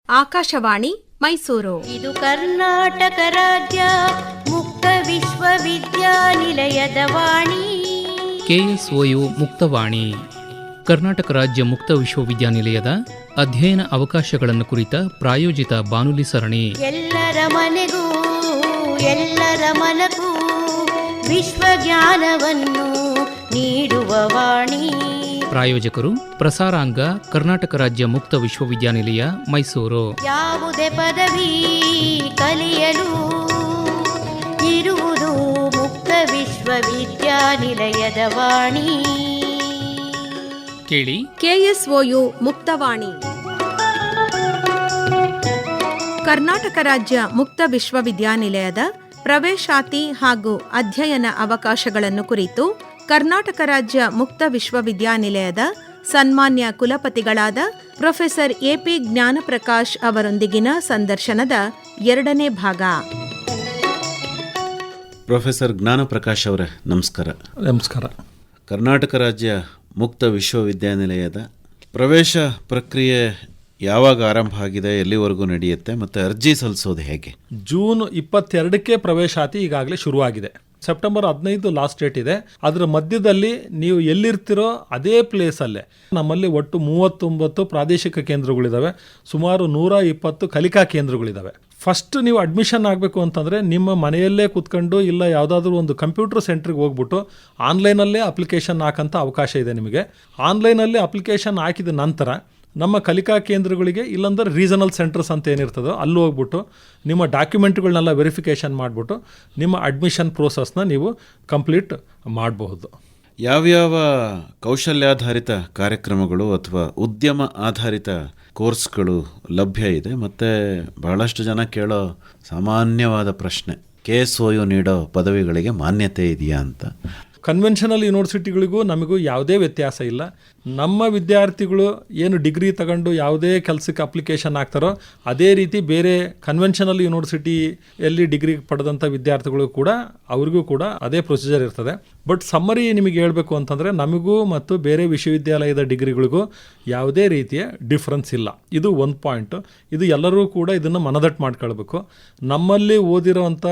ಆಕಾಶವಾಣಿ ಮೈಸೂರು. ಇದು ಕರ್ನಾಟಕ ರಾಜ್ಯ ಮುಕ್ತ ವಿಶ್ವವಿದ್ಯಾನಿಲಯದ ವಾಣಿ. KSOU ಮುಕ್ತವಾಣಿ ಕರ್ನಾಟಕ ರಾಜ್ಯ ಮುಕ್ತ ವಿಶ್ವವಿದ್ಯಾನಿಲಯದ ಅಧ್ಯಯನ ಅವಕಾಶಗಳನ್ನು ಕುರಿತ ಪ್ರಾಯೋಜಿತ ಬಾನುಲಿ ಸರಣಿ. ಎಲ್ಲರ ಮನೆಗೂ ಎಲ್ಲರ ಮನಗೂ ವಿಶ್ವಜ್ಞಾನವನ್ನು ನೀಡುವ ವಾಣಿ. ಪ್ರಾಯೋಜಕರು ಪ್ರಸಾರಾಂಗ ಕರ್ನಾಟಕ ರಾಜ್ಯ ಮುಕ್ತ ವಿಶ್ವವಿದ್ಯಾನಿಲಯ ಮೈಸೂರು. ಯಾವುದೇ ಪದವಿ ಕಲಿಯಲು ಇರುವುದು ಮುಕ್ತ ವಿಶ್ವವಿದ್ಯಾನಿಲಯದ ವಾಣಿ. ಕೇಳಿ KSOU ಮುಕ್ತವಾಣಿ. ಕರ್ನಾಟಕ ರಾಜ್ಯ ಮುಕ್ತ ವಿಶ್ವವಿದ್ಯಾನಿಲಯದ ಪ್ರವೇಶಾತಿ ಹಾಗೂ ಅಧ್ಯಯನ ಅವಕಾಶಗಳನ್ನು ಕುರಿತು ಕರ್ನಾಟಕ ರಾಜ್ಯ ಮುಕ್ತ ವಿಶ್ವವಿದ್ಯಾನಿಲಯದ ಸನ್ಮಾನ್ಯ ಕುಲಪತಿಗಳಾದ ಪ್ರೊಫೆಸರ್ AP ಜ್ಞಾನಪ್ರಕಾಶ್ ಅವರೊಂದಿಗಿನ ಸಂದರ್ಶನದ 2ನೇ ಭಾಗ. ಪ್ರೊಫೆಸರ್ ಜ್ಞಾನಪ್ರಕಾಶ್ ಅವರೇ, ನಮಸ್ಕಾರ. ನಮಸ್ಕಾರ. ಕರ್ನಾಟಕ ರಾಜ್ಯ ಮುಕ್ತ ವಿಶ್ವವಿದ್ಯಾನಿಲಯದ ಪ್ರವೇಶ ಪ್ರಕ್ರಿಯೆ ಯಾವಾಗ ಆರಂಭ ಆಗಿದೆ, ಎಲ್ಲಿವರೆಗೂ ನಡೆಯುತ್ತೆ, ಮತ್ತು ಅರ್ಜಿ ಸಲ್ಲಿಸೋದು ಹೇಗೆ? ಜೂನ್ 22ಕ್ಕೆ ಪ್ರವೇಶಾತಿ ಈಗಾಗಲೇ ಶುರುವಾಗಿದೆ. ಸೆಪ್ಟೆಂಬರ್ 15 ಲಾಸ್ಟ್ ಡೇಟ್ ಇದೆ. ಅದರ ಮಧ್ಯದಲ್ಲಿ ನೀವು ಎಲ್ಲಿರ್ತಿರೋ ಅದೇ ಪ್ಲೇಸಲ್ಲೇ ನಮ್ಮಲ್ಲಿ ಒಟ್ಟು 39 ಪ್ರಾದೇಶಿಕ ಕೇಂದ್ರಗಳಿದ್ದಾವೆ. ಸುಮಾರು 120 ಕಲಿಕಾ ಕೇಂದ್ರಗಳಿದ್ದಾವೆ. ಫಸ್ಟ್ ನೀವು ಅಡ್ಮಿಷನ್ ಆಗಬೇಕು ಅಂತಂದರೆ ನಿಮ್ಮ ಮನೆಯಲ್ಲೇ ಕೂತ್ಕೊಂಡು ಇಲ್ಲ ಯಾವುದಾದ್ರೂ ಒಂದು ಕಂಪ್ಯೂಟರ್ ಸೆಂಟ್ರಿಗೆ ಹೋಗ್ಬಿಟ್ಟು ಆನ್ಲೈನಲ್ಲೇ ಅಪ್ಲಿಕೇಶನ್ ಹಾಕೋಂಥ ಅವಕಾಶ ಇದೆ ನಿಮಗೆ. ಆನ್ಲೈನಲ್ಲಿ ಅಪ್ಲಿಕೇಶನ್ ಹಾಕಿದ ನಂತರ ನಮ್ಮ ಕಲಿಕಾ ಕೇಂದ್ರಗಳಿಗೆ ಇಲ್ಲಾಂದ್ರೆ ರೀಜನಲ್ ಸೆಂಟರ್ಸ್ ಅಂತ ಏನಿರ್ತದೋ ಅಲ್ಲಿ ಹೋಗ್ಬಿಟ್ಟು ನಿಮ್ಮ ಡಾಕ್ಯುಮೆಂಟ್ಗಳನ್ನೆಲ್ಲ ವೆರಿಫಿಕೇಷನ್ ಮಾಡಿಬಿಟ್ಟು ನಿಮ್ಮ ಅಡ್ಮಿಷನ್ ಪ್ರೋಸೆಸ್ನ ನೀವು ಕಂಪ್ಲೀಟ್ ಮಾಡಬಹುದು. ಯಾವ್ಯಾವ ಕೌಶಲ್ಯಾಧಾರಿತ ಕಾರ್ಯಕ್ರಮಗಳು ಅಥವಾ ಉದ್ಯಮ ಆಧಾರಿತ ಕೋರ್ಸ್ಗಳು ಲಭ್ಯ ಇದೆ? ಮತ್ತು ಬಹಳಷ್ಟು ಜನ ಕೇಳೋ ಸಾಮಾನ್ಯವಾದ ಪ್ರಶ್ನೆ, KSOU ನೀಡೋ ಪದವಿಗಳಿಗೆ ಮಾನ್ಯತೆ ಇದೆಯಾ ಅಂತ. ಕನ್ವೆನ್ಷನಲ್ ಯೂನಿವರ್ಸಿಟಿಗಳಿಗೂ ನಮಗೂ ಯಾವುದೇ ವ್ಯತ್ಯಾಸ ಇಲ್ಲ. ನಮ್ಮ ವಿದ್ಯಾರ್ಥಿಗಳು ಏನು ಡಿಗ್ರಿ ತಗೊಂಡು ಯಾವುದೇ ಕೆಲಸಕ್ಕೆ ಅಪ್ಲಿಕೇಶನ್ ಹಾಕ್ತಾರೋ ಅದೇ ರೀತಿ ಬೇರೆ ಕನ್ವೆನ್ಷನಲ್ ಯೂನಿವರ್ಸಿಟಿಯಲ್ಲಿ ಡಿಗ್ರಿ ಪಡೆದಂಥ ವಿದ್ಯಾರ್ಥಿಗಳು ಕೂಡ ಅವ್ರಿಗೂ ಕೂಡ ಅದೇ ಪ್ರೊಸೀಜರ್ ಇರ್ತದೆ. ಬಟ್ ಸಮ್ಮರಿ ನಿಮಗೆ ಹೇಳಬೇಕು ಅಂತಂದರೆ ನಮಗೂ ಮತ್ತು ಬೇರೆ ವಿಶ್ವವಿದ್ಯಾಲಯದ ಡಿಗ್ರಿಗಳಿಗೂ ಯಾವುದೇ ರೀತಿಯ ಡಿಫ್ರೆನ್ಸ್ ಇಲ್ಲ. ಇದು ಒಂದು ಪಾಯಿಂಟು. ಇದು ಎಲ್ಲರೂ ಕೂಡ ಇದನ್ನು ಮನದಟ್ಟು ಮಾಡ್ಕೊಳ್ಬೇಕು. ನಮ್ಮಲ್ಲಿ ಓದಿರೋವಂಥ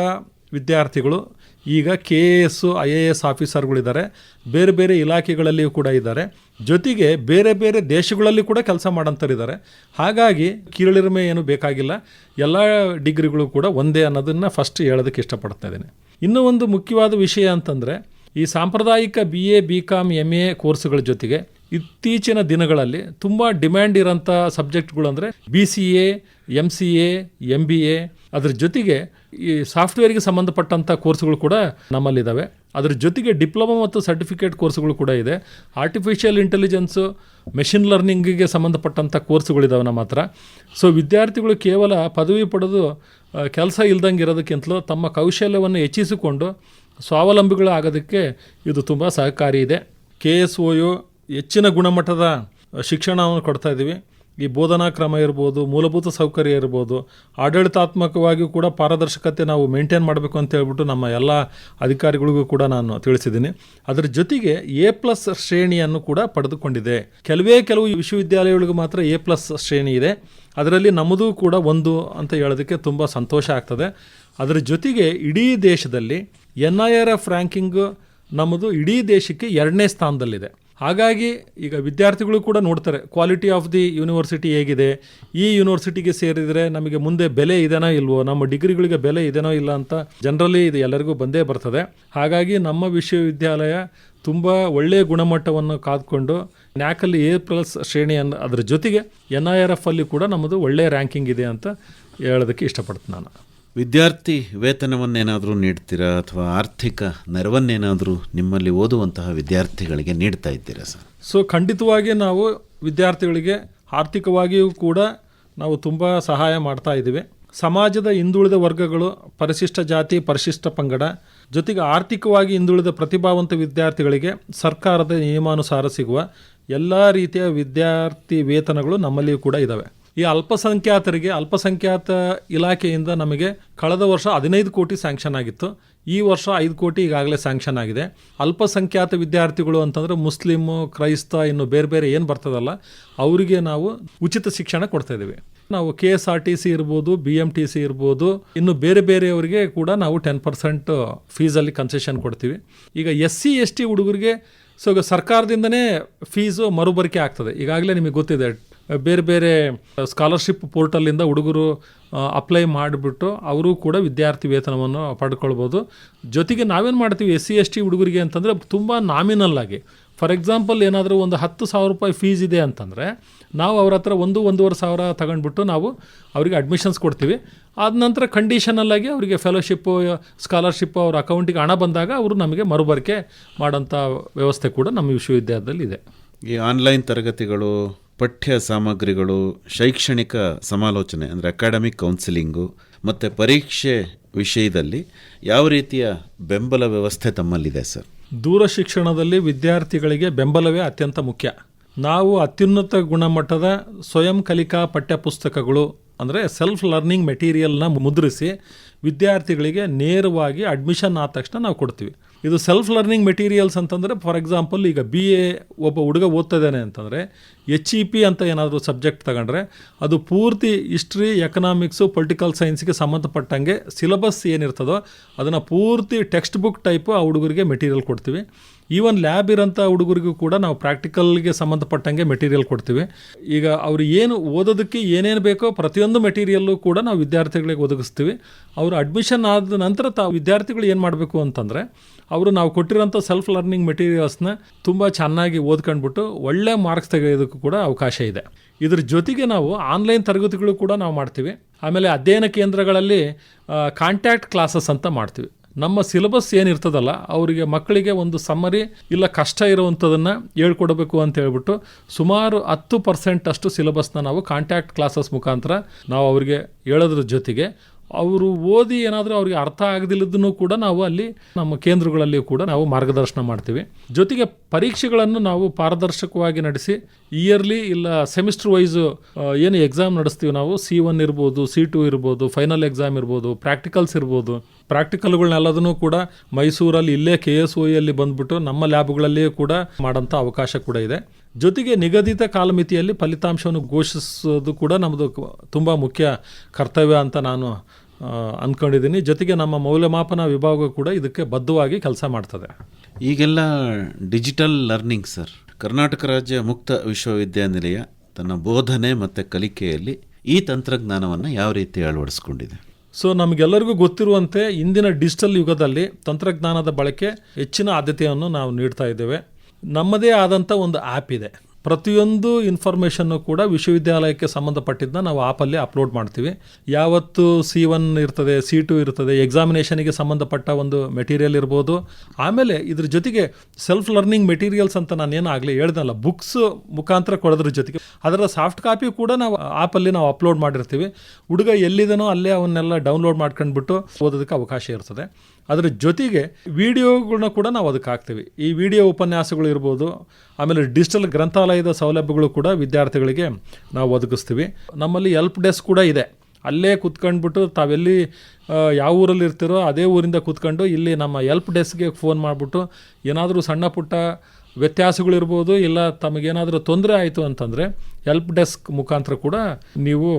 ವಿದ್ಯಾರ್ಥಿಗಳು ಈಗ KAS IAS ಆಫೀಸರ್ಗಳಿದ್ದಾರೆ, ಬೇರೆ ಬೇರೆ ಇಲಾಖೆಗಳಲ್ಲಿಯೂ ಕೂಡ ಇದ್ದಾರೆ, ಜೊತೆಗೆ ಬೇರೆ ಬೇರೆ ದೇಶಗಳಲ್ಲಿ ಕೂಡ ಕೆಲಸ ಮಾಡೋಂಥರಿದ್ದಾರೆ. ಹಾಗಾಗಿ ಕೀಳಿರಿಮೆ ಏನು ಬೇಕಾಗಿಲ್ಲ. ಎಲ್ಲ ಡಿಗ್ರಿಗಳು ಕೂಡ ಒಂದೇ ಅನ್ನೋದನ್ನು ಫಸ್ಟ್ ಹೇಳೋದಕ್ಕೆ ಇಷ್ಟಪಡ್ತಾ ಇದ್ದೀನಿ. ಇನ್ನೂ ಒಂದು ಮುಖ್ಯವಾದ ವಿಷಯ ಅಂತಂದರೆ ಈ ಸಾಂಪ್ರದಾಯಿಕ BA BCom MA ಕೋರ್ಸ್ಗಳ ಜೊತೆಗೆ ಇತ್ತೀಚಿನ ದಿನಗಳಲ್ಲಿ ತುಂಬ ಡಿಮ್ಯಾಂಡ್ ಇರೋಂಥ ಸಬ್ಜೆಕ್ಟ್ಗಳು ಅಂದರೆ BCA MCA MBA, ಅದ್ರ ಜೊತೆಗೆ ಈ ಸಾಫ್ಟ್ವೇರ್ಗೆ ಸಂಬಂಧಪಟ್ಟಂಥ ಕೋರ್ಸ್ಗಳು ಕೂಡ ನಮ್ಮಲ್ಲಿದ್ದಾವೆ. ಅದ್ರ ಜೊತೆಗೆ ಡಿಪ್ಲೊಮಾ ಮತ್ತು ಸರ್ಟಿಫಿಕೇಟ್ ಕೋರ್ಸ್ಗಳು ಕೂಡ ಇದೆ. ಆರ್ಟಿಫಿಷಿಯಲ್ ಇಂಟೆಲಿಜೆನ್ಸು, ಮೆಷಿನ್ ಲರ್ನಿಂಗಿಗೆ ಸಂಬಂಧಪಟ್ಟಂಥ ಕೋರ್ಸ್ಗಳಿದ್ದಾವೆ ನಮ್ಮ ಹತ್ರ. ಸೊ ವಿದ್ಯಾರ್ಥಿಗಳು ಕೇವಲ ಪದವಿ ಪಡೆದು ಕೆಲಸ ಇಲ್ದಂಗೆ ಇರೋದಕ್ಕಿಂತಲೂ ತಮ್ಮ ಕೌಶಲ್ಯವನ್ನು ಹೆಚ್ಚಿಸಿಕೊಂಡು ಸ್ವಾವಲಂಬಿಗಳು ಆಗೋದಕ್ಕೆ ಇದು ತುಂಬ ಸಹಕಾರಿ ಇದೆ. KSOU ಹೆಚ್ಚಿನ ಗುಣಮಟ್ಟದ ಶಿಕ್ಷಣವನ್ನು ಕೊಡ್ತಾ ಇದ್ದೀವಿ. ಈ ಬೋಧನಾ ಕ್ರಮ ಇರ್ಬೋದು, ಮೂಲಭೂತ ಸೌಕರ್ಯ ಇರ್ಬೋದು, ಆಡಳಿತಾತ್ಮಕವಾಗಿಯೂ ಕೂಡ ಪಾರದರ್ಶಕತೆ ನಾವು ಮೇಂಟೈನ್ ಮಾಡಬೇಕು ಅಂತ ಹೇಳ್ಬಿಟ್ಟು ನಮ್ಮ ಎಲ್ಲ ಅಧಿಕಾರಿಗಳಿಗೂ ಕೂಡ ನಾನು ತಿಳಿಸಿದ್ದೀನಿ. ಅದರ ಜೊತೆಗೆ A+ ಶ್ರೇಣಿಯನ್ನು ಕೂಡ ಪಡೆದುಕೊಂಡಿದೆ. ಕೆಲವು ವಿಶ್ವವಿದ್ಯಾಲಯಗಳಿಗೆ ಮಾತ್ರ A+ ಶ್ರೇಣಿ ಇದೆ. ಅದರಲ್ಲಿ ನಮ್ಮದು ಕೂಡ ಒಂದು ಅಂತ ಹೇಳೋದಕ್ಕೆ ತುಂಬ ಸಂತೋಷ ಆಗ್ತದೆ. ಅದರ ಜೊತೆಗೆ ಇಡೀ ದೇಶದಲ್ಲಿ NIRF ರ್ಯಾಂಕಿಂಗು ನಮ್ಮದು ಇಡೀ ದೇಶಕ್ಕೆ 2ನೇ ಸ್ಥಾನದಲ್ಲಿದೆ. ಹಾಗಾಗಿ ಈಗ ವಿದ್ಯಾರ್ಥಿಗಳು ಕೂಡ ನೋಡ್ತಾರೆ ಕ್ವಾಲಿಟಿ ಆಫ್ ದಿ ಯೂನಿವರ್ಸಿಟಿ ಹೇಗಿದೆ, ಈ ಯೂನಿವರ್ಸಿಟಿಗೆ ಸೇರಿದರೆ ನಮಗೆ ಮುಂದೆ ಬೆಲೆ ಇದೆನೋ ಇಲ್ವೋ, ನಮ್ಮ ಡಿಗ್ರಿಗಳಿಗೆ ಬೆಲೆ ಇದೆನೋ ಇಲ್ಲ ಅಂತ ಜನರಲಿ ಇದು ಎಲ್ಲರಿಗೂ ಬಂದೇ ಬರ್ತದೆ. ಹಾಗಾಗಿ ನಮ್ಮ ವಿಶ್ವವಿದ್ಯಾಲಯ ತುಂಬ ಒಳ್ಳೆಯ ಗುಣಮಟ್ಟವನ್ನು ಕಾದ್ಕೊಂಡು ನ್ಯಾಕಲ್ಲಿ A+ ಶ್ರೇಣಿಯನ್ನು ಅದರ ಜೊತೆಗೆ NIRF ಅಲ್ಲಿ ಕೂಡ ನಮ್ಮದು ಒಳ್ಳೆಯ ರ್ಯಾಂಕಿಂಗ್ ಇದೆ ಅಂತ ಹೇಳೋದಕ್ಕೆ ಇಷ್ಟಪಡ್ತೀನಿ ನಾನು. ವಿದ್ಯಾರ್ಥಿ ವೇತನವನ್ನೇನಾದರೂ ನೀಡ್ತೀರಾ ಅಥವಾ ಆರ್ಥಿಕ ನೆರವನ್ನೇನಾದರೂ ನಿಮ್ಮಲ್ಲಿ ಓದುವಂತಹ ವಿದ್ಯಾರ್ಥಿಗಳಿಗೆ ನೀಡ್ತಾ ಇದ್ದೀರಾ ಸರ್? ಸೊ ಖಂಡಿತವಾಗಿ ನಾವು ವಿದ್ಯಾರ್ಥಿಗಳಿಗೆ ಆರ್ಥಿಕವಾಗಿಯೂ ಕೂಡ ನಾವು ತುಂಬ ಸಹಾಯ ಮಾಡ್ತಾ ಇದ್ದೀವಿ. ಸಮಾಜದ ಹಿಂದುಳಿದ ವರ್ಗಗಳು, ಪರಿಶಿಷ್ಟ ಜಾತಿ, ಪರಿಶಿಷ್ಟ ಪಂಗಡ, ಜೊತೆಗೆ ಆರ್ಥಿಕವಾಗಿ ಹಿಂದುಳಿದ ಪ್ರತಿಭಾವಂತ ವಿದ್ಯಾರ್ಥಿಗಳಿಗೆ ಸರ್ಕಾರದ ನಿಯಮಾನುಸಾರ ಸಿಗುವ ಎಲ್ಲ ರೀತಿಯ ವಿದ್ಯಾರ್ಥಿ ವೇತನಗಳು ನಮ್ಮಲ್ಲಿಯೂ ಕೂಡ ಇದ್ದಾವೆ. ಈ ಅಲ್ಪಸಂಖ್ಯಾತರಿಗೆ ಅಲ್ಪಸಂಖ್ಯಾತ ಇಲಾಖೆಯಿಂದ ನಮಗೆ ಕಳೆದ ವರ್ಷ 15 ಕೋಟಿ ಸ್ಯಾಂಕ್ಷನ್ ಆಗಿತ್ತು. ಈ ವರ್ಷ 5 ಕೋಟಿ ಈಗಾಗಲೇ ಸ್ಯಾಂಕ್ಷನ್ ಆಗಿದೆ. ಅಲ್ಪಸಂಖ್ಯಾತ ವಿದ್ಯಾರ್ಥಿಗಳು ಅಂತಂದರೆ ಮುಸ್ಲಿಮು, ಕ್ರೈಸ್ತ, ಇನ್ನು ಬೇರೆ ಬೇರೆ ಏನು ಬರ್ತದಲ್ಲ ಅವರಿಗೆ ನಾವು ಉಚಿತ ಶಿಕ್ಷಣ ಕೊಡ್ತಾ ಇದ್ದೀವಿ. ನಾವು KSRTC ಇರ್ಬೋದು, BMTC ಇರ್ಬೋದು, ಇನ್ನು ಬೇರೆ ಬೇರೆಯವರಿಗೆ ಕೂಡ ನಾವು 10% ಫೀಸಲ್ಲಿ ಕನ್ಸೆಷನ್ ಕೊಡ್ತೀವಿ. ಈಗ SC ST ಹುಡುಗರಿಗೆ ಈಗ ಸರ್ಕಾರದಿಂದನೇ ಫೀಸು ಮರುಬರಿಕೆ ಆಗ್ತದೆ. ಈಗಾಗಲೇ ನಿಮಗೆ ಗೊತ್ತಿದೆ, ಬೇರೆ ಬೇರೆ ಸ್ಕಾಲರ್ಶಿಪ್ ಪೋರ್ಟಲಿಂದ ಹುಡುಗರು ಅಪ್ಲೈ ಮಾಡಿಬಿಟ್ಟು ಅವರು ಕೂಡ ವಿದ್ಯಾರ್ಥಿ ವೇತನವನ್ನು ಪಡ್ಕೊಳ್ಬೋದು. ಜೊತೆಗೆ ನಾವೇನು ಮಾಡ್ತೀವಿ SC ST ಹುಡುಗರಿಗೆ ಅಂತಂದರೆ ತುಂಬ ನಾಮಿನಲ್ ಆಗಿ, ಫಾರ್ ಎಕ್ಸಾಂಪಲ್ ಏನಾದರೂ ಒಂದು 10,000 ರೂಪಾಯಿ ಫೀಸ್ ಇದೆ ಅಂತಂದರೆ ನಾವು ಅವ್ರ ಹತ್ರ 1-1.5 ಸಾವಿರ ತಗೊಂಡ್ಬಿಟ್ಟು ನಾವು ಅವರಿಗೆ ಅಡ್ಮಿಷನ್ಸ್ ಕೊಡ್ತೀವಿ. ಆದ ನಂತರ ಕಂಡೀಷನಲ್ಲಾಗಿ ಅವರಿಗೆ ಫೆಲೋಶಿಪ್ಪು, ಸ್ಕಾಲರ್ಶಿಪ್ಪು ಅವ್ರ ಅಕೌಂಟಿಗೆ ಹಣ ಬಂದಾಗ ಅವರು ನಮಗೆ ಮರುಬರಿಕೆ ಮಾಡೋಂಥ ವ್ಯವಸ್ಥೆ ಕೂಡ ನಮ್ಮ ವಿಶ್ವವಿದ್ಯಾಲಯದಲ್ಲಿ ಇದೆ. ಈ ಆನ್ಲೈನ್ ತರಗತಿಗಳು, ಪಠ್ಯ ಸಾಮಗ್ರಿಗಳು, ಶೈಕ್ಷಣಿಕ ಸಮಾಲೋಚನೆ ಅಂದರೆ ಅಕಾಡೆಮಿಕ್ ಕೌನ್ಸಿಲಿಂಗು ಮತ್ತು ಪರೀಕ್ಷೆ ವಿಷಯದಲ್ಲಿ ಯಾವ ರೀತಿಯ ಬೆಂಬಲ ವ್ಯವಸ್ಥೆ ತಮ್ಮಲ್ಲಿದೆ ಸರ್? ದೂರ ಶಿಕ್ಷಣದಲ್ಲಿ ವಿದ್ಯಾರ್ಥಿಗಳಿಗೆ ಬೆಂಬಲವೇ ಅತ್ಯಂತ ಮುಖ್ಯ. ನಾವು ಅತ್ಯುನ್ನತ ಗುಣಮಟ್ಟದ ಸ್ವಯಂ ಕಲಿಕಾ ಪಠ್ಯಪುಸ್ತಕಗಳು ಅಂದರೆ ಸೆಲ್ಫ್ ಲರ್ನಿಂಗ್ ಮೆಟೀರಿಯಲ್ನ ಮುದ್ರಿಸಿ ವಿದ್ಯಾರ್ಥಿಗಳಿಗೆ ನೇರವಾಗಿ ಅಡ್ಮಿಷನ್ ಆದ ತಕ್ಷಣ ನಾವು ಕೊಡ್ತೀವಿ. ಇದು ಸೆಲ್ಫ್ ಲರ್ನಿಂಗ್ ಮೆಟೀರಿಯಲ್ಸ್ ಅಂತಂದರೆ, ಫಾರ್ ಎಕ್ಸಾಂಪಲ್ ಈಗ BA ಒಬ್ಬ ಹುಡುಗ ಓದ್ತಾ ಇದ್ದಾನೆ ಅಂತಂದರೆ HEP ಅಂತ ಏನಾದರೂ ಸಬ್ಜೆಕ್ಟ್ ತಗೊಂಡ್ರೆ ಅದು ಪೂರ್ತಿ ಹಿಸ್ಟ್ರಿ, ಎಕನಾಮಿಕ್ಸು, ಪೊಲಿಟಿಕಲ್ ಸೈನ್ಸ್ಗೆ ಸಂಬಂಧಪಟ್ಟಂಗೆ ಸಿಲೆಬಸ್ ಏನಿರ್ತದೋ ಅದನ್ನು ಪೂರ್ತಿ ಟೆಕ್ಸ್ಟ್ ಬುಕ್ ಟೈಪು ಆ ಹುಡುಗರಿಗೆ ಮೆಟೀರಿಯಲ್ ಕೊಡ್ತೀವಿ. ಈವನ್ ಲ್ಯಾಬ್ ಇರೋಂಥ ಹುಡುಗರಿಗೂ ಕೂಡ ನಾವು ಪ್ರಾಕ್ಟಿಕಲ್ಗೆ ಸಂಬಂಧಪಟ್ಟಂಗೆ ಮೆಟೀರಿಯಲ್ ಕೊಡ್ತೀವಿ. ಈಗ ಅವರು ಏನು ಓದೋದಕ್ಕೆ ಏನೇನು ಬೇಕೋ ಪ್ರತಿಯೊಂದು ಮೆಟೀರಿಯಲ್ಲು ಕೂಡ ನಾವು ವಿದ್ಯಾರ್ಥಿಗಳಿಗೆ ಒದಗಿಸ್ತೀವಿ. ಅವರು ಅಡ್ಮಿಷನ್ ಆದ ನಂತರ ವಿದ್ಯಾರ್ಥಿಗಳು ಏನು ಮಾಡಬೇಕು ಅಂತಂದರೆ, ಅವರು ನಾವು ಕೊಟ್ಟಿರೋಂಥ ಸೆಲ್ಫ್ ಲರ್ನಿಂಗ್ ಮೆಟೀರಿಯಲ್ಸ್ನ ತುಂಬ ಚೆನ್ನಾಗಿ ಓದ್ಕೊಂಡ್ಬಿಟ್ಟು ಒಳ್ಳೆ ಮಾರ್ಕ್ಸ್ ತೆಗೆಯೋದಕ್ಕೂ ಕೂಡ ಅವಕಾಶ ಇದೆ. ಇದ್ರ ಜೊತೆಗೆ ನಾವು ಆನ್ಲೈನ್ ತರಗತಿಗಳು ಕೂಡ ನಾವು ಮಾಡ್ತೀವಿ. ಆಮೇಲೆ ಅಧ್ಯಯನ ಕೇಂದ್ರಗಳಲ್ಲಿ ಕಾಂಟ್ಯಾಕ್ಟ್ ಕ್ಲಾಸಸ್ ಅಂತ ಮಾಡ್ತೀವಿ. ನಮ್ಮ ಸಿಲೆಬಸ್ ಏನಿರ್ತದಲ್ಲ ಅವರಿಗೆ ಮಕ್ಕಳಿಗೆ ಒಂದು ಸಮ್ಮರಿ ಇಲ್ಲ ಕಷ್ಟ ಇರುವಂಥದ್ದನ್ನು ಹೇಳ್ಕೊಡ್ಬೇಕು ಅಂತ ಹೇಳ್ಬಿಟ್ಟು ಸುಮಾರು 10% ಅಷ್ಟು ಸಿಲೆಬಸ್ನ ನಾವು ಕಾಂಟ್ಯಾಕ್ಟ್ ಕ್ಲಾಸಸ್ ಮುಖಾಂತರ ನಾವು ಅವರಿಗೆ ಹೇಳೋದ್ರ ಜೊತೆಗೆ ಅವರು ಓದಿ ಏನಾದರೂ ಅವ್ರಿಗೆ ಅರ್ಥ ಆಗದಿಲ್ಲದನ್ನು ಕೂಡ ನಾವು ಅಲ್ಲಿ ನಮ್ಮ ಕೇಂದ್ರಗಳಲ್ಲಿ ಕೂಡ ನಾವು ಮಾರ್ಗದರ್ಶನ ಮಾಡ್ತೀವಿ. ಜೊತೆಗೆ ಪರೀಕ್ಷೆಗಳನ್ನು ನಾವು ಪಾರದರ್ಶಕವಾಗಿ ನಡೆಸಿ ಇಯರ್ಲಿ ಇಲ್ಲ ಸೆಮಿಸ್ಟರ್ ವೈಸು ಏನು ಎಕ್ಸಾಮ್ ನಡೆಸ್ತೀವಿ ನಾವು, C1 ಇರ್ಬೋದು, C2 ಇರ್ಬೋದು, ಫೈನಲ್ ಎಕ್ಸಾಮ್ ಇರ್ಬೋದು, ಪ್ರಾಕ್ಟಿಕಲ್ಸ್ ಇರ್ಬೋದು. ಪ್ರಾಕ್ಟಿಕಲ್ಗಳನ್ನೆಲ್ಲದನ್ನು ಕೂಡ ಮೈಸೂರಲ್ಲಿ ಇಲ್ಲೇ KSOEಯಲ್ಲಿ ಬಂದುಬಿಟ್ಟು ನಮ್ಮ ಲ್ಯಾಬ್ಗಳಲ್ಲಿಯೂ ಕೂಡ ಮಾಡೋಂಥ ಅವಕಾಶ ಕೂಡ ಇದೆ. ಜೊತೆಗೆ ನಿಗದಿತ ಕಾಲಮಿತಿಯಲ್ಲಿ ಫಲಿತಾಂಶವನ್ನು ಘೋಷಿಸೋದು ಕೂಡ ನಮ್ಮದು ತುಂಬ ಮುಖ್ಯ ಕರ್ತವ್ಯ ಅಂತ ನಾನು ಅಂದ್ಕೊಂಡಿದ್ದೀನಿ. ಜೊತೆಗೆ ನಮ್ಮ ಮೌಲ್ಯಮಾಪನ ವಿಭಾಗ ಕೂಡ ಇದಕ್ಕೆ ಬದ್ಧವಾಗಿ ಕೆಲಸ ಮಾಡ್ತದೆ. ಈಗೆಲ್ಲ ಡಿಜಿಟಲ್ ಲರ್ನಿಂಗ್ ಸರ್, ಕರ್ನಾಟಕ ರಾಜ್ಯ ಮುಕ್ತ ವಿಶ್ವವಿದ್ಯಾನಿಲಯ ತನ್ನ ಬೋಧನೆ ಮತ್ತು ಕಲಿಕೆಯಲ್ಲಿ ಈ ತಂತ್ರಜ್ಞಾನವನ್ನು ಯಾವ ರೀತಿ ಅಳವಡಿಸ್ಕೊಂಡಿದೆ? ಸೊ ನಮಗೆಲ್ಲರಿಗೂ ಗೊತ್ತಿರುವಂತೆ ಇಂದಿನ ಡಿಜಿಟಲ್ ಯುಗದಲ್ಲಿ ತಂತ್ರಜ್ಞಾನದ ಬಳಕೆ ಹೆಚ್ಚಿನ ಆದ್ಯತೆಯನ್ನು ನಾವು ನೀಡ್ತಾ ಇದ್ದೇವೆ. ನಮ್ಮದೇ ಆದಂಥ ಒಂದು ಆ್ಯಪ್ ಇದೆ. ಪ್ರತಿಯೊಂದು ಇನ್ಫಾರ್ಮೇಷನ್ನು ಕೂಡ ವಿಶ್ವವಿದ್ಯಾಲಯಕ್ಕೆ ಸಂಬಂಧಪಟ್ಟಿದ್ದನ್ನ ನಾವು ಆ್ಯಪಲ್ಲಿ ಅಪ್ಲೋಡ್ ಮಾಡ್ತೀವಿ. ಯಾವತ್ತು C1 ಇರ್ತದೆ, C2 ಇರ್ತದೆ, ಎಕ್ಸಾಮಿನೇಷನಿಗೆ ಸಂಬಂಧಪಟ್ಟ ಒಂದು ಮೆಟೀರಿಯಲ್ ಇರ್ಬೋದು. ಆಮೇಲೆ ಇದ್ರ ಜೊತೆಗೆ ಸೆಲ್ಫ್ ಲರ್ನಿಂಗ್ ಮೆಟೀರಿಯಲ್ಸ್ ಅಂತ ನಾನೇನು ಆಗಲೇ ಹೇಳ್ದಲ್ಲ, ಬುಕ್ಸ್ ಮುಖಾಂತರ ಕೊಡೋದ್ರ ಜೊತೆಗೆ ಅದರ ಸಾಫ್ಟ್ ಕಾಪಿ ಕೂಡ ನಾವು ಆ್ಯಪಲ್ಲಿ ನಾವು ಅಪ್ಲೋಡ್ ಮಾಡಿರ್ತೀವಿ. ಹುಡುಗ ಎಲ್ಲಿದನೋ ಅಲ್ಲೇ ಅವನ್ನೆಲ್ಲ ಡೌನ್ಲೋಡ್ ಮಾಡ್ಕೊಂಡ್ಬಿಟ್ಟು ಓದೋದಕ್ಕೆ ಅವಕಾಶ ಇರ್ತದೆ. ಅದರ ಜೊತೆಗೆ ವಿಡಿಯೋಗಳನ್ನ ಕೂಡ ನಾವು ಅದಕ್ಕೆ ಹಾಕ್ತೀವಿ. ಈ ವಿಡಿಯೋ ಉಪನ್ಯಾಸಗಳು ಇರ್ಬೋದು, ಆಮೇಲೆ ಡಿಜಿಟಲ್ ಗ್ರಂಥಾಲಯದ ಸೌಲಭ್ಯಗಳು ಕೂಡ ವಿದ್ಯಾರ್ಥಿಗಳಿಗೆ ನಾವು ಒದಗಿಸ್ತೀವಿ. ನಮ್ಮಲ್ಲಿ ಹೆಲ್ಪ್ ಡೆಸ್ಕ್ ಕೂಡ ಇದೆ. ಅಲ್ಲೇ ಕೂತ್ಕೊಂಡ್ಬಿಟ್ಟು ತಾವೆಲ್ಲಿ ಯಾವ ಊರಲ್ಲಿ ಇರ್ತೀರೋ ಅದೇ ಊರಿಂದ ಕೂತ್ಕೊಂಡು ಇಲ್ಲಿ ನಮ್ಮ ಹೆಲ್ಪ್ ಡೆಸ್ಕ್ಗೆ ಫೋನ್ ಮಾಡಿಬಿಟ್ಟು ಏನಾದರೂ ಸಣ್ಣ ಪುಟ್ಟ ವ್ಯತ್ಯಾಸಗಳಿರ್ಬೋದು, ಇಲ್ಲ ತಮಗೇನಾದರೂ ತೊಂದರೆ ಆಯಿತು ಅಂತಂದರೆ ಹೆಲ್ಪ್ ಡೆಸ್ಕ್ ಮುಖಾಂತರ ಕೂಡ ನೀವು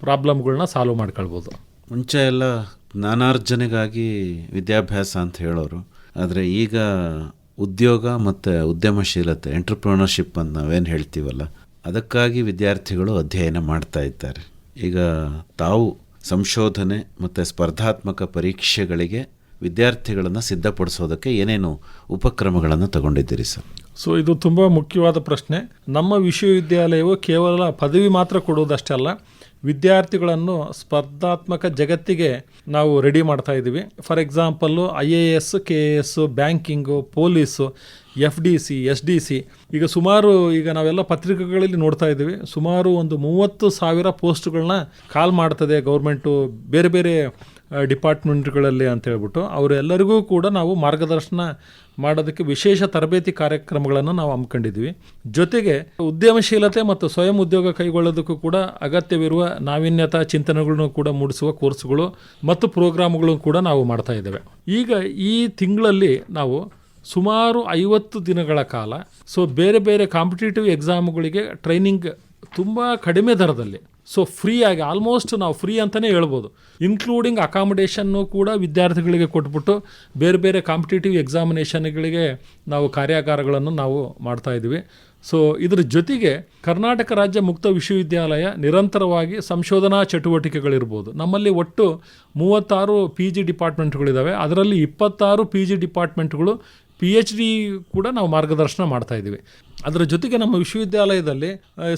ಪ್ರಾಬ್ಲಮ್ಗಳನ್ನ ಸಾಲ್ವ್ ಮಾಡ್ಕೊಳ್ಬೋದು. ಮುಂಚೆ ಎಲ್ಲ ಜ್ಞಾನಾರ್ಜನೆಗಾಗಿ ವಿದ್ಯಾಭ್ಯಾಸ ಅಂತ ಹೇಳೋರು, ಆದರೆ ಈಗ ಉದ್ಯೋಗ ಮತ್ತು ಉದ್ಯಮಶೀಲತೆ, ಎಂಟ್ರಪ್ರಿನರ್ಶಿಪ್ ಅಂತ ನಾವೇನು ಹೇಳ್ತೀವಲ್ಲ, ಅದಕ್ಕಾಗಿ ವಿದ್ಯಾರ್ಥಿಗಳು ಅಧ್ಯಯನ ಮಾಡ್ತಾ ಇದ್ದಾರೆ. ಈಗ ತಾವು ಸಂಶೋಧನೆ ಮತ್ತು ಸ್ಪರ್ಧಾತ್ಮಕ ಪರೀಕ್ಷೆಗಳಿಗೆ ವಿದ್ಯಾರ್ಥಿಗಳನ್ನು ಸಿದ್ಧಪಡಿಸೋದಕ್ಕೆ ಏನೇನು ಉಪಕ್ರಮಗಳನ್ನು ತಗೊಂಡಿದ್ದೀರಿ ಸರ್? ಸೊ ಇದು ತುಂಬ ಮುಖ್ಯವಾದ ಪ್ರಶ್ನೆ. ನಮ್ಮ ವಿಶ್ವವಿದ್ಯಾಲಯವು ಕೇವಲ ಪದವಿ ಮಾತ್ರ ಕೊಡುವುದಷ್ಟೇ ಅಲ್ಲ, ವಿದ್ಯಾರ್ಥಿಗಳನ್ನು ಸ್ಪರ್ಧಾತ್ಮಕ ಜಗತ್ತಿಗೆ ನಾವು ರೆಡಿ ಮಾಡ್ತಾ ಇದ್ದೀವಿ. For example IAS, KAS, banking, police, FDC, SDC, ಈಗ ಸುಮಾರು ಈಗ ನಾವೆಲ್ಲ ಪತ್ರಿಕೆಗಳಲ್ಲಿ ನೋಡ್ತಾ ಇದ್ದೀವಿ, ಸುಮಾರು ಒಂದು 30,000 ಪೋಸ್ಟ್ಗಳನ್ನ ಕಾಲ್ ಮಾಡ್ತದೆ ಗೌರ್ಮೆಂಟು ಬೇರೆ ಬೇರೆ ಡಿಪಾರ್ಟ್ಮೆಂಟ್ಗಳಲ್ಲಿ ಅಂತ ಹೇಳ್ಬಿಟ್ಟು. ಅವರೆಲ್ಲರಿಗೂ ಕೂಡ ನಾವು ಮಾರ್ಗದರ್ಶನ ಮಾಡೋದಕ್ಕೆ ವಿಶೇಷ ತರಬೇತಿ ಕಾರ್ಯಕ್ರಮಗಳನ್ನು ನಾವು ಹಮ್ಮಿಕೊಂಡಿದ್ದೀವಿ. ಜೊತೆಗೆ ಉದ್ಯಮಶೀಲತೆ ಮತ್ತು ಸ್ವಯಂ ಉದ್ಯೋಗ ಕೈಗೊಳ್ಳೋದಕ್ಕೂ ಕೂಡ ಅಗತ್ಯವಿರುವ ನಾವೀನ್ಯತಾ ಚಿಂತನೆಗಳನ್ನು ಕೂಡ ಮೂಡಿಸುವ ಕೋರ್ಸ್ಗಳು ಮತ್ತು ಪ್ರೋಗ್ರಾಮ್ಗಳು ಕೂಡ ನಾವು ಮಾಡ್ತಾ ಇದ್ದೇವೆ. ಈಗ ಈ ತಿಂಗಳಲ್ಲಿ ನಾವು ಸುಮಾರು 50 ದಿನಗಳ ಕಾಲ ಬೇರೆ ಬೇರೆ ಕಾಂಪಿಟೇಟಿವ್ ಎಕ್ಸಾಮ್ಗಳಿಗೆ ಟ್ರೈನಿಂಗ್ ತುಂಬ ಕಡಿಮೆ ದರದಲ್ಲಿ ಸೊ ಫ್ರೀಯಾಗಿ ಆಲ್ಮೋಸ್ಟ್ ನಾವು ಫ್ರೀ ಅಂತಲೇ ಹೇಳ್ಬೋದು. ಇನ್ಕ್ಲೂಡಿಂಗ್ ಅಕಾಮಿಡೇಷನ್ನು ಕೂಡ ವಿದ್ಯಾರ್ಥಿಗಳಿಗೆ ಕೊಟ್ಬಿಟ್ಟು ಬೇರೆ ಬೇರೆ ಕಾಂಪಿಟೇಟಿವ್ ಎಕ್ಸಾಮಿನೇಷನ್ಗಳಿಗೆ ನಾವು ಕಾರ್ಯಾಗಾರಗಳನ್ನು ನಾವು ಮಾಡ್ತಾಯಿದ್ವಿ. ಸೊ ಇದರ ಜೊತೆಗೆ ಕರ್ನಾಟಕ ರಾಜ್ಯ ಮುಕ್ತ ವಿಶ್ವವಿದ್ಯಾಲಯ ನಿರಂತರವಾಗಿ ಸಂಶೋಧನಾ ಚಟುವಟಿಕೆಗಳಿರ್ಬೋದು. ನಮ್ಮಲ್ಲಿ ಒಟ್ಟು 36 PG ಡಿಪಾರ್ಟ್ಮೆಂಟ್ಗಳಿದ್ದಾವೆ. ಅದರಲ್ಲಿ 26 PG ಡಿಪಾರ್ಟ್ಮೆಂಟ್ಗಳು PhD ಕೂಡ ನಾವು ಮಾರ್ಗದರ್ಶನ ಮಾಡ್ತಾಯಿದ್ದೀವಿ. ಅದರ ಜೊತೆಗೆ ನಮ್ಮ ವಿಶ್ವವಿದ್ಯಾಲಯದಲ್ಲಿ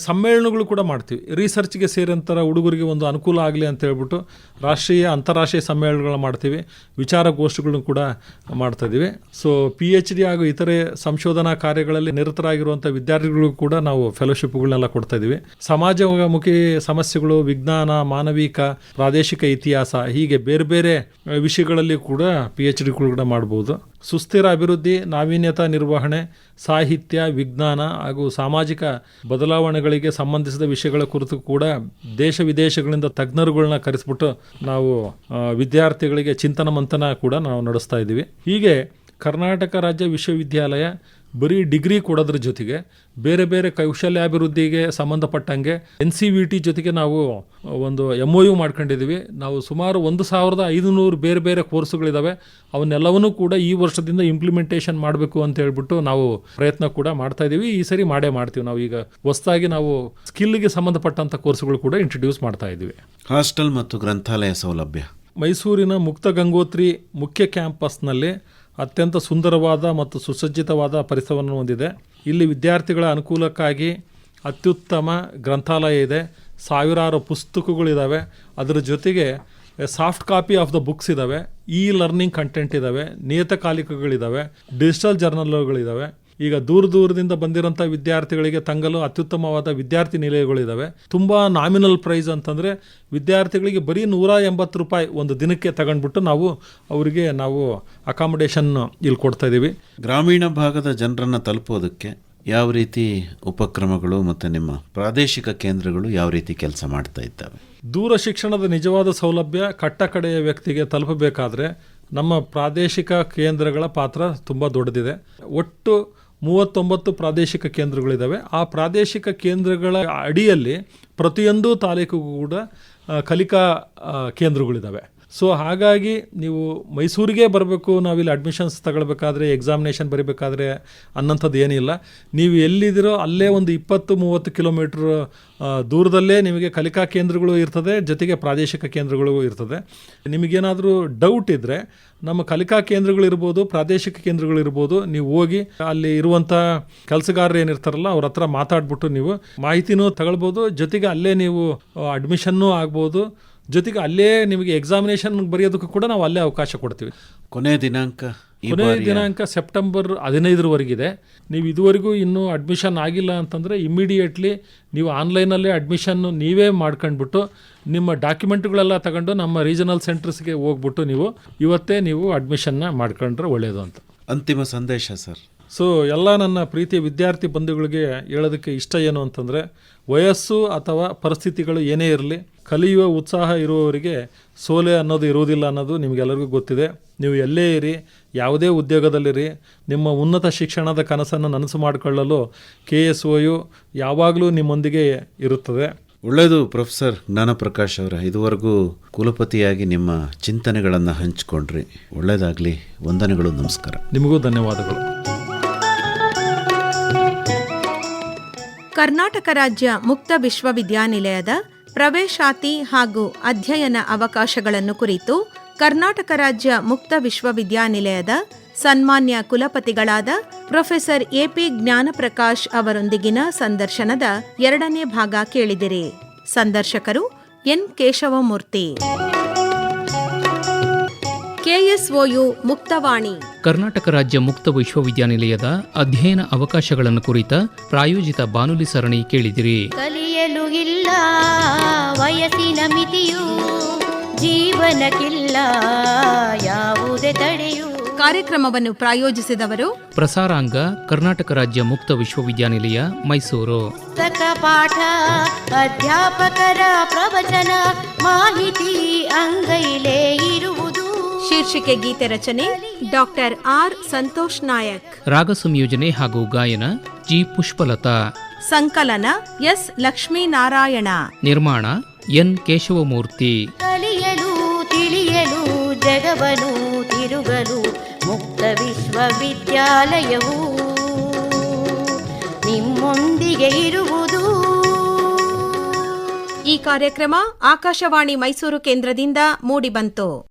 ಸಮ್ಮೇಳನಗಳು ಕೂಡ ಮಾಡ್ತೀವಿ. ರಿಸರ್ಚ್ಗೆ ಸೇರಿದಂಥ ಹುಡುಗರಿಗೆ ಒಂದು ಅನುಕೂಲ ಆಗಲಿ ಅಂತ ಹೇಳ್ಬಿಟ್ಟು ರಾಷ್ಟ್ರೀಯ ಅಂತಾರಾಷ್ಟ್ರೀಯ ಸಮ್ಮೇಳನಗಳು ಮಾಡ್ತೀವಿ. ವಿಚಾರಗೋಷ್ಠಿಗಳನ್ನು ಕೂಡ ಮಾಡ್ತಾಯಿದ್ದೀವಿ. ಸೊ PhD ಹಾಗೂ ಇತರೆ ಸಂಶೋಧನಾ ಕಾರ್ಯಗಳಲ್ಲಿ ನಿರತರಾಗಿರುವಂಥ ವಿದ್ಯಾರ್ಥಿಗಳಿಗೂ ಕೂಡ ನಾವು ಫೆಲೋಶಿಪ್ಗಳನ್ನೆಲ್ಲ ಕೊಡ್ತಾಯಿದ್ದೀವಿ. ಸಮಾಜಮುಖಿ ಸಮಸ್ಯೆಗಳು, ವಿಜ್ಞಾನ, ಮಾನವಿಕ, ಪ್ರಾದೇಶಿಕ ಇತಿಹಾಸ, ಹೀಗೆ ಬೇರೆ ಬೇರೆ ವಿಷಯಗಳಲ್ಲಿ ಕೂಡ PhD ಕೂಡ ಮಾಡ್ಬೋದು. ಸುಸ್ಥಿರ ಅಭಿವೃದ್ಧಿ, ನಾವೀನ್ಯತಾ ನಿರ್ವಹಣೆ, ಸಾಹಿತ್ಯ, ವಿಜ್ಞಾನ ಹಾಗೂ ಸಾಮಾಜಿಕ ಬದಲಾವಣೆಗಳಿಗೆ ಸಂಬಂಧಿಸಿದ ವಿಷಯಗಳ ಕುರಿತು ಕೂಡ ದೇಶ ವಿದೇಶಗಳಿಂದ ತಜ್ಞರುಗಳನ್ನ ಕರೆಸ್ಬಿಟ್ಟು ನಾವು ವಿದ್ಯಾರ್ಥಿಗಳಿಗೆ ಚಿಂತನ ಮಂಥನ ಕೂಡ ನಾವು ನಡೆಸ್ತಾ ಇದ್ದೀವಿ. ಹೀಗೆ ಕರ್ನಾಟಕ ರಾಜ್ಯ ವಿಶ್ವವಿದ್ಯಾಲಯ ಬರೀ ಡಿಗ್ರಿ ಕೊಡೋದ್ರ ಜೊತೆಗೆ ಬೇರೆ ಬೇರೆ ಕೌಶಲ್ಯಾಭಿವೃದ್ಧಿಗೆ ಸಂಬಂಧಪಟ್ಟಂಗೆ NCVT ಜೊತೆಗೆ ನಾವು ಒಂದು MOU ಮಾಡ್ಕೊಂಡಿದ್ದೀವಿ. ನಾವು ಸುಮಾರು 1500 ಬೇರೆ ಬೇರೆ ಕೋರ್ಸುಗಳಿದ್ದಾವೆ. ಅವನ್ನೆಲ್ಲವನ್ನೂ ಕೂಡ ಈ ವರ್ಷದಿಂದ ಇಂಪ್ಲಿಮೆಂಟೇಷನ್ ಮಾಡಬೇಕು ಅಂತ ಹೇಳ್ಬಿಟ್ಟು ನಾವು ಪ್ರಯತ್ನ ಕೂಡ ಮಾಡ್ತಾ ಇದ್ದೀವಿ. ಈ ಸರಿ ಮಾಡೇ ಮಾಡ್ತೀವಿ. ನಾವು ಈಗ ಹೊಸದಾಗಿ ನಾವು ಸ್ಕಿಲ್ಗೆ ಸಂಬಂಧಪಟ್ಟಂಥ ಕೋರ್ಸುಗಳು ಕೂಡ ಇಂಟ್ರೊಡ್ಯೂಸ್ ಮಾಡ್ತಾ ಇದ್ದೀವಿ. ಹಾಸ್ಟೆಲ್ ಮತ್ತು ಗ್ರಂಥಾಲಯ ಸೌಲಭ್ಯ ಮೈಸೂರಿನ ಮುಕ್ತ ಗಂಗೋತ್ರಿ ಮುಖ್ಯ ಕ್ಯಾಂಪಸ್ನಲ್ಲಿ ಅತ್ಯಂತ ಸುಂದರವಾದ ಮತ್ತು ಸುಸಜ್ಜಿತವಾದ ಪರಿಸರವನ್ನು ಹೊಂದಿದೆ. ಇಲ್ಲಿ ವಿದ್ಯಾರ್ಥಿಗಳ ಅನುಕೂಲಕ್ಕಾಗಿ ಅತ್ಯುತ್ತಮ ಗ್ರಂಥಾಲಯ ಇದೆ. ಸಾವಿರಾರು ಪುಸ್ತಕಗಳಿದ್ದಾವೆ. ಅದರ ಜೊತೆಗೆ soft copy of the books ಇದ್ದಾವೆ, ಲರ್ನಿಂಗ್ ಕಂಟೆಂಟ್ ಇದ್ದಾವೆ, ನಿಯತಕಾಲಿಕಗಳಿದ್ದಾವೆ, ಡಿಜಿಟಲ್ ಜರ್ನಲ್ಗಳಿದ್ದಾವೆ. ಈಗ ದೂರದಿಂದ ಬಂದಿರೋಂಥ ವಿದ್ಯಾರ್ಥಿಗಳಿಗೆ ತಂಗಲು ಅತ್ಯುತ್ತಮವಾದ ವಿದ್ಯಾರ್ಥಿ ನಿಲಯಗಳಿದ್ದಾವೆ. ತುಂಬ ನಾಮಿನಲ್ ಪ್ರೈಸ್ ಅಂತಂದರೆ ವಿದ್ಯಾರ್ಥಿಗಳಿಗೆ ಬರೀ ₹180 ಒಂದು ದಿನಕ್ಕೆ ತಗೊಂಡ್ಬಿಟ್ಟು ಅವರಿಗೆ ನಾವು ಅಕಾಮಿಡೇಷನ್ ಇಲ್ಲಿ ಕೊಡ್ತಾ ಇದ್ದೀವಿ. ಗ್ರಾಮೀಣ ಭಾಗದ ಜನರನ್ನು ತಲುಪೋದಕ್ಕೆ ಯಾವ ರೀತಿ ಉಪಕ್ರಮಗಳು ಮತ್ತು ನಿಮ್ಮ ಪ್ರಾದೇಶಿಕ ಕೇಂದ್ರಗಳು ಯಾವ ರೀತಿ ಕೆಲಸ ಮಾಡ್ತಾ ಇದ್ದಾವೆ? ದೂರ ಶಿಕ್ಷಣದ ನಿಜವಾದ ಸೌಲಭ್ಯ ಕಟ್ಟಕಡೆಯ ವ್ಯಕ್ತಿಗೆ ತಲುಪಬೇಕಾದ್ರೆ ನಮ್ಮ ಪ್ರಾದೇಶಿಕ ಕೇಂದ್ರಗಳ ಪಾತ್ರ ತುಂಬ ದೊಡ್ಡದಿದೆ. ಒಟ್ಟು 39 ಪ್ರಾದೇಶಿಕ ಕೇಂದ್ರಗಳಿದ್ದಾವೆ. ಆ ಪ್ರಾದೇಶಿಕ ಕೇಂದ್ರಗಳ ಅಡಿಯಲ್ಲಿ ಪ್ರತಿಯೊಂದು ತಾಲೂಕಿಗೂ ಕೂಡ ಕಲಿಕಾ ಕೇಂದ್ರಗಳಿದ್ದಾವೆ. ಸೊ ಹಾಗಾಗಿ ನೀವು ಮೈಸೂರಿಗೆ ಬರಬೇಕು, ನಾವಿಲ್ಲಿ ಅಡ್ಮಿಷನ್ಸ್ ತಗೊಳ್ಬೇಕಾದ್ರೆ, ಎಕ್ಸಾಮಿನೇಷನ್ ಬರೀಬೇಕಾದ್ರೆ ಅನ್ನೋಂಥದ್ದು ಏನಿಲ್ಲ. ನೀವು ಎಲ್ಲಿದ್ದೀರೋ ಅಲ್ಲೇ ಒಂದು 20-30 ಕಿಲೋಮೀಟ್ರ್ ದೂರದಲ್ಲೇ ನಿಮಗೆ ಕಲಿಕಾ ಕೇಂದ್ರಗಳು ಇರ್ತದೆ, ಜೊತೆಗೆ ಪ್ರಾದೇಶಿಕ ಕೇಂದ್ರಗಳು ಇರ್ತದೆ. ನಿಮಗೇನಾದರೂ ಡೌಟ್ ಇದ್ದರೆ ನಮ್ಮ ಕಲಿಕಾ ಕೇಂದ್ರಗಳಿರ್ಬೋದು, ಪ್ರಾದೇಶಿಕ ಕೇಂದ್ರಗಳಿರ್ಬೋದು, ನೀವು ಹೋಗಿ ಅಲ್ಲಿ ಇರುವಂಥ ಕೆಲಸಗಾರರು ಏನಿರ್ತಾರಲ್ಲ ಅವ್ರ ಹತ್ರ ಮಾತಾಡ್ಬಿಟ್ಟು ನೀವು ಮಾಹಿತಿನೂ ತಗೊಳ್ಬೋದು. ಜೊತೆಗೆ ಅಲ್ಲೇ ನೀವು ಅಡ್ಮಿಷನ್ನೂ ಆಗ್ಬೋದು. ಜೊತೆಗೆ ಅಲ್ಲೇ ನಿಮಗೆ ಎಕ್ಸಾಮಿನೇಷನ್ ಬರೆಯೋದಕ್ಕೂ ಕೂಡ ನಾವು ಅಲ್ಲೇ ಅವಕಾಶ ಕೊಡ್ತೀವಿ. ಕೊನೆಯ ದಿನಾಂಕ ಸೆಪ್ಟೆಂಬರ್ 15 ನೀವು ಇದುವರೆಗೂ ಇನ್ನೂ ಅಡ್ಮಿಷನ್ ಆಗಿಲ್ಲ ಅಂತಂದರೆ ಇಮ್ಮಿಡಿಯೇಟ್ಲಿ ನೀವು ಆನ್ಲೈನಲ್ಲೇ ಅಡ್ಮಿಷನ್ ನೀವೇ ಮಾಡ್ಕೊಂಡ್ಬಿಟ್ಟು ನಿಮ್ಮ ಡಾಕ್ಯುಮೆಂಟ್ಗಳೆಲ್ಲ ತಗೊಂಡು ನಮ್ಮ ರೀಜನಲ್ ಸೆಂಟರ್ಸ್ಗೆ ಹೋಗ್ಬಿಟ್ಟು ಇವತ್ತೇ ನೀವು ಅಡ್ಮಿಷನ್ನ ಮಾಡ್ಕೊಂಡ್ರೆ ಒಳ್ಳೆಯದು ಅಂತ. ಅಂತಿಮ ಸಂದೇಶ ಸರ್. ಸೊ ಎಲ್ಲ ನನ್ನ ಪ್ರೀತಿಯ ವಿದ್ಯಾರ್ಥಿ ಬಂಧುಗಳಿಗೆ ಹೇಳೋದಕ್ಕೆ ಇಷ್ಟ ಏನು ಅಂತಂದರೆ, ವಯಸ್ಸು ಅಥವಾ ಪರಿಸ್ಥಿತಿಗಳು ಏನೇ ಇರಲಿ, ಕಲಿಯುವ ಉತ್ಸಾಹ ಇರುವವರಿಗೆ ಸೋಲೆ ಅನ್ನೋದು ಇರುವುದಿಲ್ಲ ಅನ್ನೋದು ನಿಮಗೆಲ್ಲರಿಗೂ ಗೊತ್ತಿದೆ. ನೀವು ಎಲ್ಲೇ ಇರಿ, ಯಾವುದೇ ಉದ್ಯೋಗದಲ್ಲಿರಿ, ನಿಮ್ಮ ಉನ್ನತ ಶಿಕ್ಷಣದ ಕನಸನ್ನು ನನಸು ಮಾಡಿಕೊಳ್ಳಲು KSOU ಯಾವಾಗಲೂ ನಿಮ್ಮೊಂದಿಗೆ ಇರುತ್ತದೆ. ಒಳ್ಳೆಯದು ಪ್ರೊಫೆಸರ್ ಜ್ಞಾನಪ್ರಕಾಶ್ ಅವರ, ಇದುವರೆಗೂ ಕುಲಪತಿಯಾಗಿ ನಿಮ್ಮ ಚಿಂತನೆಗಳನ್ನು ಹಂಚಿಕೊಂಡ್ರಿ. ಒಳ್ಳೆಯದಾಗಲಿ. ವಂದನೆಗಳು. ನಮಸ್ಕಾರ. ನಿಮಗೂ ಧನ್ಯವಾದಗಳು. ಕರ್ನಾಟಕ ರಾಜ್ಯ ಮುಕ್ತ ವಿಶ್ವವಿದ್ಯಾನಿಲಯದ ಪ್ರವೇಶಾತಿ ಹಾಗೂ ಅಧ್ಯಯನ ಅವಕಾಶಗಳನ್ನು ಕುರಿತು ಕರ್ನಾಟಕ ರಾಜ್ಯ ಮುಕ್ತ ವಿಶ್ವವಿದ್ಯಾನಿಲಯದ ಸನ್ಮಾನ್ಯ ಕುಲಪತಿಗಳಾದ ಪ್ರೊಫೆಸರ್ AP ಜ್ಞಾನಪ್ರಕಾಶ್ ಅವರೊಂದಿಗಿನ ಸಂದರ್ಶನದ 2ನೇ ಭಾಗ ಕೇಳಿದಿರಿ. ಸಂದರ್ಶಕರು N ಕೇಶವಮೂರ್ತಿ. KSOU ಮುಕ್ತವಾಣಿ. ಕರ್ನಾಟಕ ರಾಜ್ಯ ಮುಕ್ತ ವಿಶ್ವವಿದ್ಯಾನಿಲಯದ ಅಧ್ಯಯನ ಅವಕಾಶಗಳನ್ನು ಕುರಿತ ಪ್ರಾಯೋಜಿತ ಬಾನುಲಿ ಸರಣಿ ಕೇಳಿದಿರಿ. ಕಲಿಯಲು ಇಲ್ಲ ವಯಸ್ಸಿನ ಮಿತಿಯು, ಜೀವನಕ್ಕಿಲ್ಲ ಯಾವುದೇ ತಡೆಯು. ಕಾರ್ಯಕ್ರಮವನ್ನು ಪ್ರಾಯೋಜಿಸಿದವರು ಪ್ರಸಾರಾಂಗ ಕರ್ನಾಟಕ ರಾಜ್ಯ ಮುಕ್ತ ವಿಶ್ವವಿದ್ಯಾನಿಲಯ ಮೈಸೂರು. ಪುಸ್ತಕ ಪಾಠ, ಅಧ್ಯಾಪಕರ ಪ್ರವಚನ, ಮಾಹಿತಿ ಅಂಗೈಲೇ ಇರುವುದು. ಶೀರ್ಷಿಕೆ ಗೀತೆ ರಚನೆ ಡಾಕ್ಟರ್ R ಸಂತೋಷ್ ನಾಯಕ್. ರಾಗ ಸಂಯೋಜನೆ ಹಾಗೂ ಗಾಯನ G ಪುಷ್ಪಲತಾ. ಸಂಕಲನ ಎಸ್ ಲಕ್ಷ್ಮೀನಾರಾಯಣ. ನಿರ್ಮಾಣ ಎನ್ ಕೇಶವಮೂರ್ತಿ. ಕಲಿಯಲು ತಿಳಿಯಲು ಜಗವನು ತಿರುಗಲು ಮುಕ್ತ ವಿಶ್ವವಿದ್ಯಾಲಯವು ನಿಮ್ಮೊಂದಿಗೆ ಇರುವುದು. ಈ ಕಾರ್ಯಕ್ರಮ ಆಕಾಶವಾಣಿ ಮೈಸೂರು ಕೇಂದ್ರದಿಂದ ಮೂಡಿಬಂತು.